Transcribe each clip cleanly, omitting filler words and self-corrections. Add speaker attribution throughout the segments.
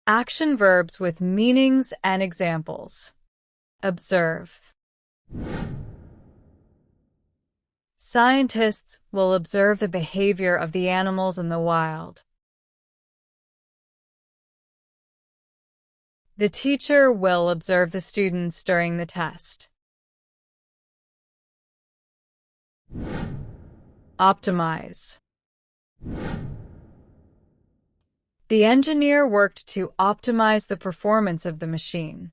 Speaker 1: Action verbs with meanings and examples. Observe. Scientists will observe the behavior of the animals in the wild. The teacher will observe the students during the test. Optimize. The engineer worked to optimize the performance of the machine.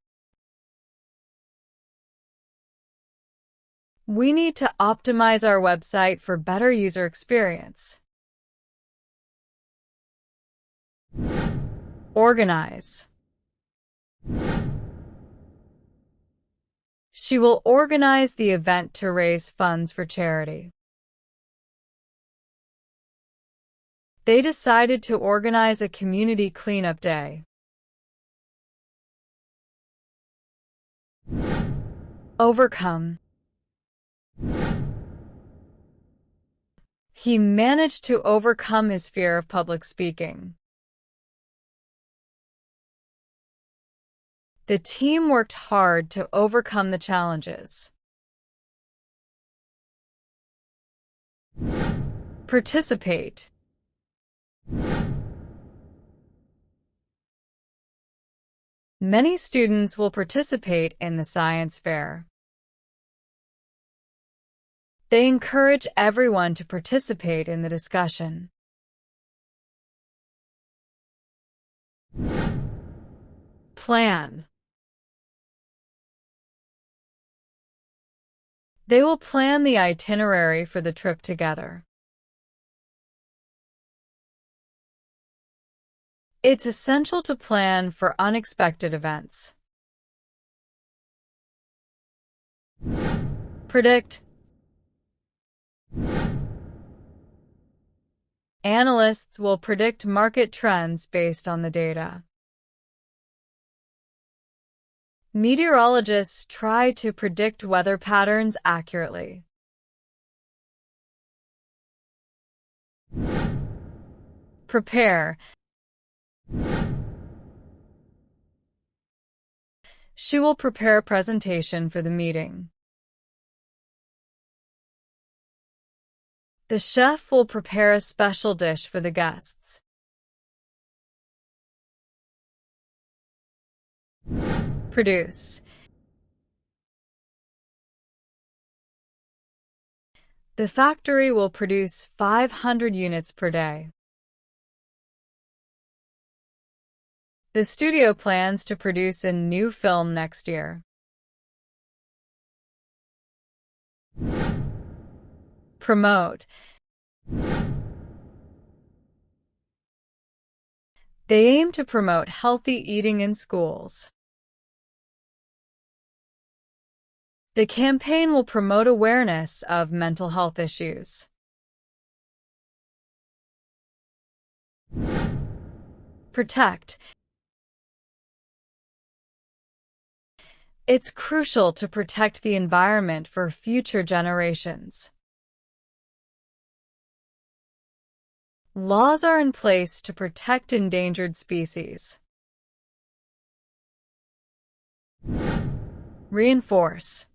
Speaker 1: We need to optimize our website for better user experience. Organize. She will organize the event to raise funds for charity. They decided to organize a community cleanup day. Overcome. He managed to overcome his fear of public speaking. The team worked hard to overcome the challenges. Participate. Many students will participate in the science fair. They encourage everyone to participate in the discussion. Plan. They will plan the itinerary for the trip together. It's essential to plan for unexpected events. Predict. Analysts will predict market trends based on the data. Meteorologists try to predict weather patterns accurately. Prepare. She will prepare a presentation for the meeting. The chef will prepare a special dish for the guests. Produce. The factory will produce 500 units per day. The studio plans to produce a new film next year. Promote. They aim to promote healthy eating in schools. The campaign will promote awareness of mental health issues. Protect. It's crucial to protect the environment for future generations. Laws are in place to protect endangered species. Reinforce.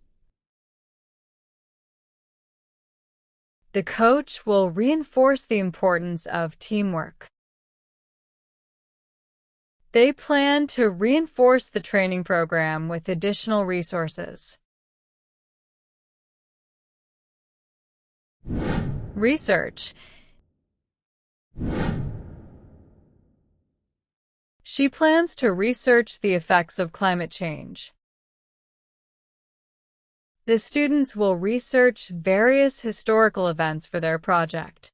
Speaker 1: The coach will reinforce the importance of teamwork. They plan to reinforce the training program with additional resources. Research. She plans to research the effects of climate change. The students will research various historical events for their project.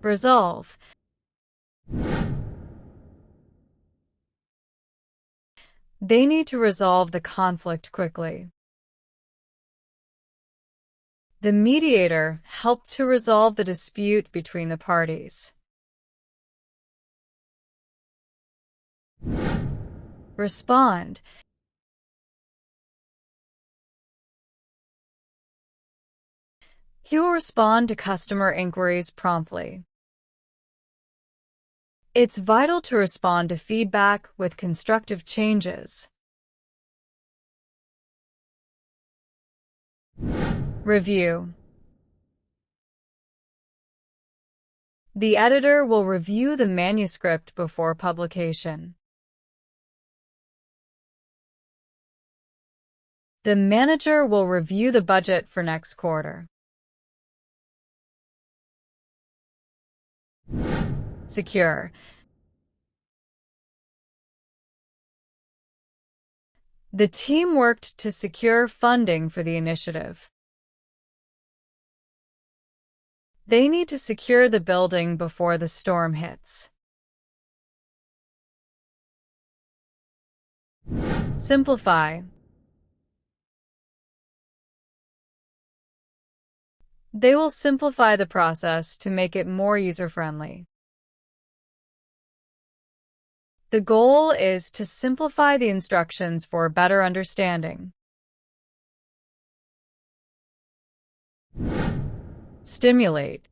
Speaker 1: Resolve. They need to resolve the conflict quickly. The mediator helped to resolve the dispute between the parties. Respond. He will respond to customer inquiries promptly. It's vital to respond to feedback with constructive changes. Review. The editor will review the manuscript before publication. The manager will review the budget for next quarter. Secure. The team worked to secure funding for the initiative. They need to secure the building before the storm hits. Simplify. They will simplify the process to make it more user-friendly. The goal is to simplify the instructions for better understanding. Stimulate.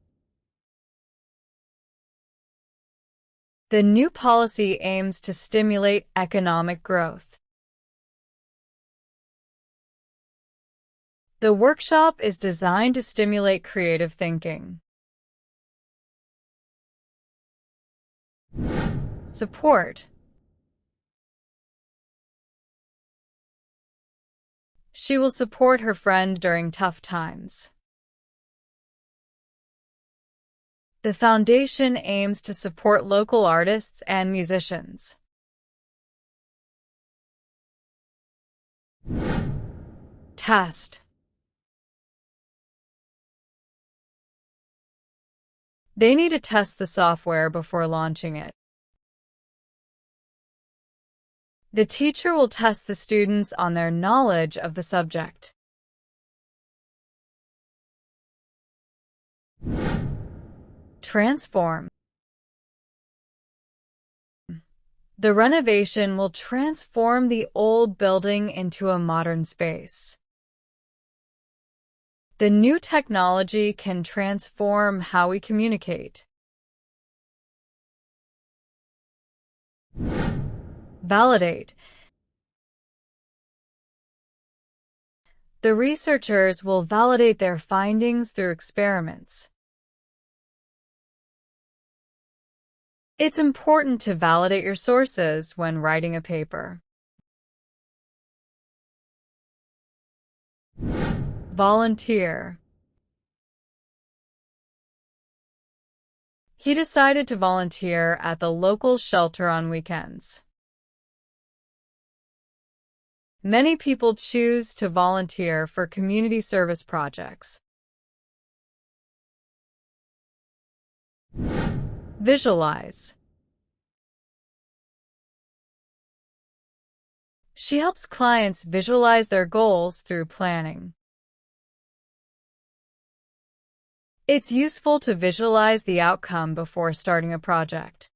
Speaker 1: The new policy aims to stimulate economic growth. The workshop is designed to stimulate creative thinking. Support. She will support her friend during tough times. The foundation aims to support local artists and musicians. Test. They need to test the software before launching it. The teacher will test the students on their knowledge of the subject. Transform. The renovation will transform the old building into a modern space. The new technology can transform how we communicate. Validate. The researchers will validate their findings through experiments. It's important to validate your sources when writing a paper. Volunteer. He decided to volunteer at the local shelter on weekends. Many people choose to volunteer for community service projects. Visualize. She helps clients visualize their goals through planning. It's useful to visualize the outcome before starting a project.